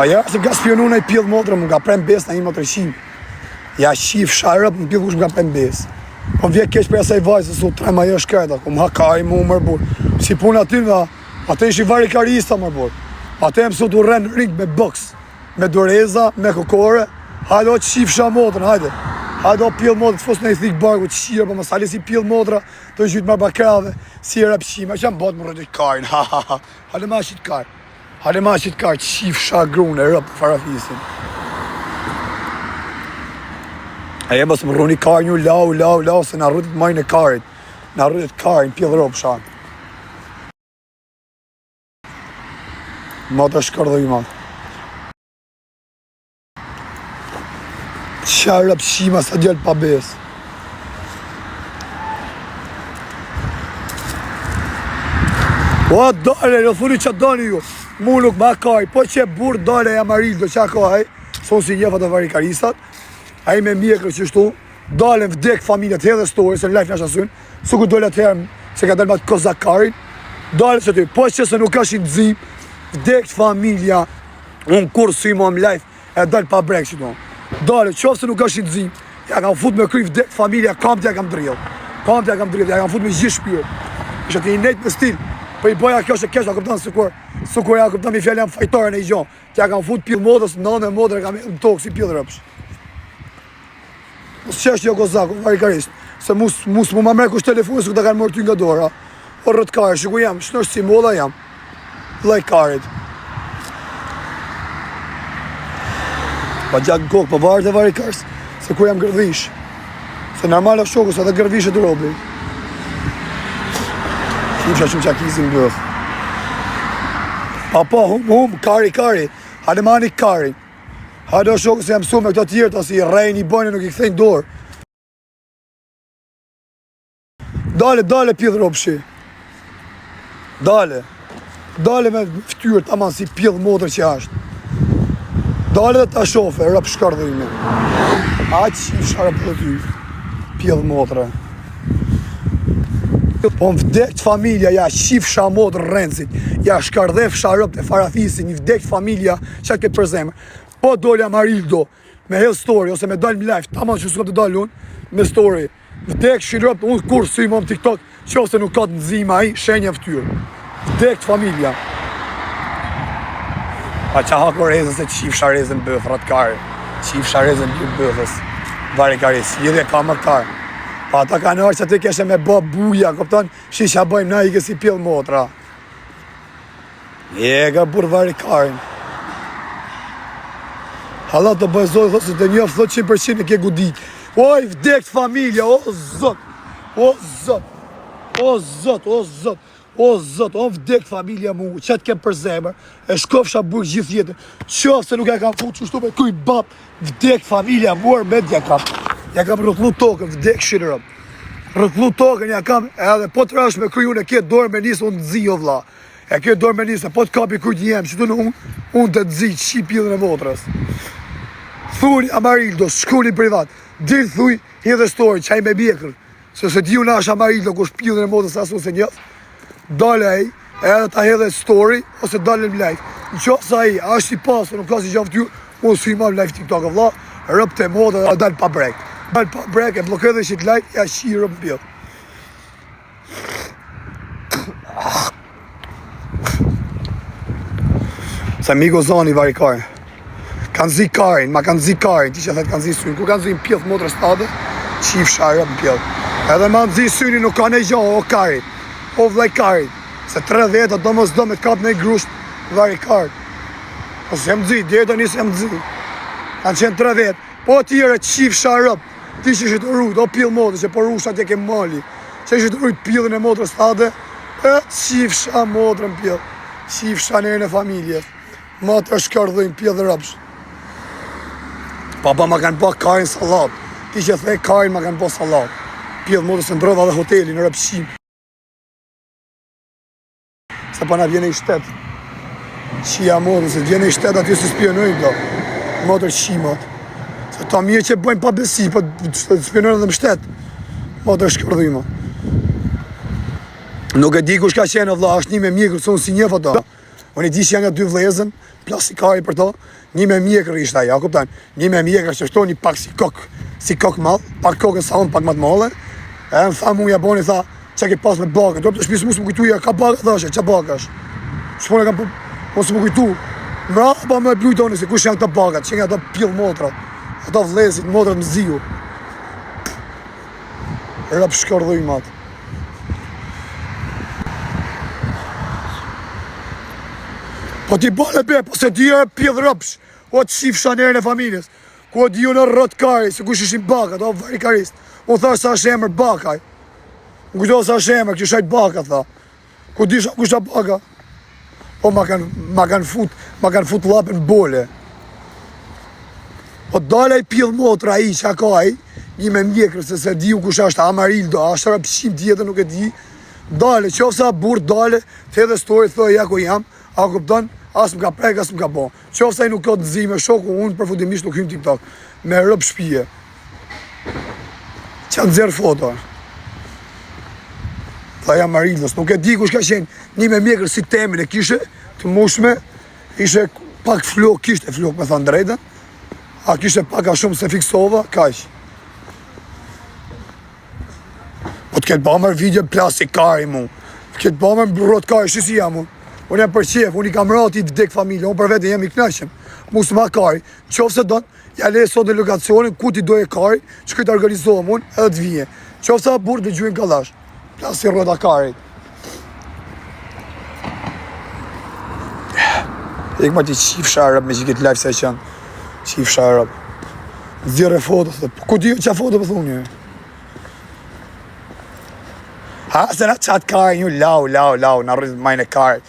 Ka ja se ka spionu në i pjellë motrë, më ka prem bes në i motër shim. Ja shif sharëp në pjellë kush më ka prem bes. Po vje keq për jasaj vajzë, su trema jo shkreta, ku më hakari mu mërbur. Si punë aty nga, atë ishi varikarista mërbur. Atë e mësu të rrenë ring me boks, me doreza, me kokore. Hajde o që shifësha motrën, hajde. Hajde o pjellë motrë, të fos në i thikë barku, të shirë, po më sali si pjellë motra, të gjytë marrë bakrave, si e rapshime, që jam botë më rëtë karin, ha ha ha. Hajde ma shqit karë. Hajde ma shqit karë, që shifësha grune, rëpë farafisin. E jebë së më rruni karë një lau, se në rrëtit majnë e karit. Në rrëtit karin, pjellë ropë shanë. Ma të shkardoj ma. Qarë rëpshima sa djellë pa besë. O, dale, në thuni që dani ju. Mu nuk ma kaj, po që burë dale e amaril do qa kaj. Sonë si njefat e varikaristat. A i me mjekër që shtu, dalën vdek familjet edhe story, se në life në shasyn, su ku dole të herë, se ka dalë ma të kozakarin, dalën që ty, po që se nuk ashin dzim, vdek familja, unë kur su i më life, e dalë pa brek që tonë. Dalën, qofë se nuk ashin dzim, ja kam fut me kry vdek familja, kam t'ja kam drillë, ja kam fut me gjithë shpyrë, ishte të i nejtë me stil, për i boja kjo që kesh, a këptan sukur ja këptan mi fjallë jam fajtare në i gjonë, t'ja kam fut pjellë modës, nënë e modër, kam në tokë si pjellë rëpsh. Mos qesh jo kozako, varikarist, se mus mu ma mre kush telefonës ku ta kanë mërë ty nga dora. O rrët kare, shiku jam, shnosh si moda jam. Laj karit. Pa gjak kokë, pa varët e varikarës, se ku jam gërvish. Se normal e shoku, se dhe gërvish e të robi. Shimsha shumë qakizim bëth. Pa, hum, kari, hade mani kari. Hajde o shokë se jam su me këto tjerë, ta si rejnë i bojnë nuk i këthejnë dorë. Dale pjellë ropshi. Dale me ftyrë taman si pjellë modrë që ashtë. Dale dhe ta shofe, rëp shkardhime. Aqë që i sharë për ty, pjellë modrë. Po më vdekt familja, ja shif shamodrë rëndësit, ja shkardhef sharëp të farafisin, i vdekt familja që këtë përzemë. Po dole Amarildo, me hell story, ose me dalë më live, tamam që s'kom të dalë unë, me story. Vdek shirëp, unë kur sy më TikTok, që ose nuk ka të nëzima i, shenja ftyrë. Vdek familja. Pa qa hako rezën se qif sharezën bëth, ratkare. Qif sharezën bëthës, varikaris, jedhe ka mërtar. Pa ata ka nërë që ti keshe me bë buja, këpëton, shisha bëjmë na i kësi pjellë motra. Ka burë varikarin. Halat të bëjzoj, thotë se të njofë, thotë 100% e ke gudit. Oj, vdekt familja, o zot, o vdekt familja mu, që të kem për zemër, e shkofsha burë gjithë jetën. Qofë se nuk e kam futë që shtu me kuj bap, vdekt familja muar me dja kam. Ja kam rëthlu tokën, vdekt shirërëm. Rëthlu tokën, ja kam, edhe po të rash me kuj unë e ke dorë me nisë, unë të zi o vla. E ke dorë me nisë, po të kapi kuj të jemë, që të në unë të zi, qi pjellën e motrës. Thuni Amarildo, shkuni privat, dirë thuj, hidhe story, qaj me bjekër, se di unë ashtë Amarildo, ku shpjellën e modës asu se njëth, dale ej, edhe ta hidhe story, ose dale në live. Në qofë sa i, ashtë i pasë, nuk ka si gjavë t'ju, unë su i ma në live TikTok, vla, rëp të modë, dhe dalë pa brek. Dalë pa brek, e blokë edhe shit like, ja shi rëp bjellë. Sa mi gozani varikarë. Kanë zi karin, ma kanë zi karin, ti që thetë kanë zi syrin. Kur kanë zi në pjellë motrës tade, qif sharë në pjellë. Edhe ma në zi syrin nuk ka ne gjohë, o karin, o vlej karin. Se 30 do mos do me të kapë në i grusht vari karin. Ose jem zi, djetë njësë jem zi. Kanë qenë 30, po tjere qif sharë, ti që ishtë rrujt, o pjellë motrës, që po rushat je ke mali. Që ishtë rrujt pjellën e motrës tade, qif sharë motrën pjellë. Qif sharë në familje. Motrë shkardhujnë pjellë dhe rëpsh. Papa ma kanë po karin salat. Ti që thej karin ma kanë po salat. Pjellë modës në ndrëdha dhe hoteli në rëpshim. Se pa na vjene i shtetë. Qia modës, se vjene i shtetë aty se spionojnë do. Modër qimat. Se ta mje që bëjmë pa besi, pa spionojnë dhe më shtetë. Modër shkërdhima. Nuk e di kush ka qenë vla, është një me mjekër, se unë si njefë ato. Unë i di që janë nga 2 vlezën, plastikari për to, një me mjekër ishte ajo, kupton? Një me mjekër që shto një pak si kok madh, pak kokën sa unë pak më të madhe. E më tha mu Japoni, tha, që ke pas me bakën, do të shpisë mu së më kujtuja, ka bakë, thashe, që bakash? Shpone kam po së më kujtu, mrapa me blujtoni se kush janë këta bakat, që nga ata pjellë motrat, ata vlezit, motrat më ziu. Rap shkardhuj matë. Po ti bale be, po se ti e pjellë rapsh, o të shif shanerën e familjes, ku o di ju në rrët kari, se kush ishin bakat, o vari karist. Unë thash sa është emër bakaj. Unë kujtohë sa është emër, kjo shajt baka, tha. Ku disha kush ta baka? Po ma kanë fut lapën bole. Po dale i pjellë motra i, që ka i, një me mjekër, se di u kush ashtë Amarildo, ashtë rapshim tjetër nuk e di. Dale, qofë sa burë, dale, të edhe story, thoi, ja ku jam, a kupton, as më ka prek, as më ka bo. Qofë sa i nuk ka të zi me shoku, unë përfundimisht nuk hym TikTok, me rëp shpije. Qa të zerë foto. Tha jam Amarildos, nuk e di kush ka qenë një me mjekër si temin e kishe, të mushme, ishe pak flok, kishte flok me thënë drejtën, a kishe pak a shumë se fiksova, kaq. Po të ketë bëmër video plastikari mu, të ketë bëmër rrot kari, shisi jam mu, unë jam për qef, unë i kam rati i vdek familje, unë për vete jam i knëshem, mu së ma kari, qofë se donë, ja le sot në lokacionin, ku ti doje kari, që këtë organizohëm unë, edhe të vije. Qofë se burë dhe gjujnë kalash, plasi rrota kari. Ik ma ti qif sharab me që këtë live se qënë, qif sharab. Zire foto, ku ti qa foto për thunë një? Ha, se na qatë kari një, lau, na rrëzë majnë e kari.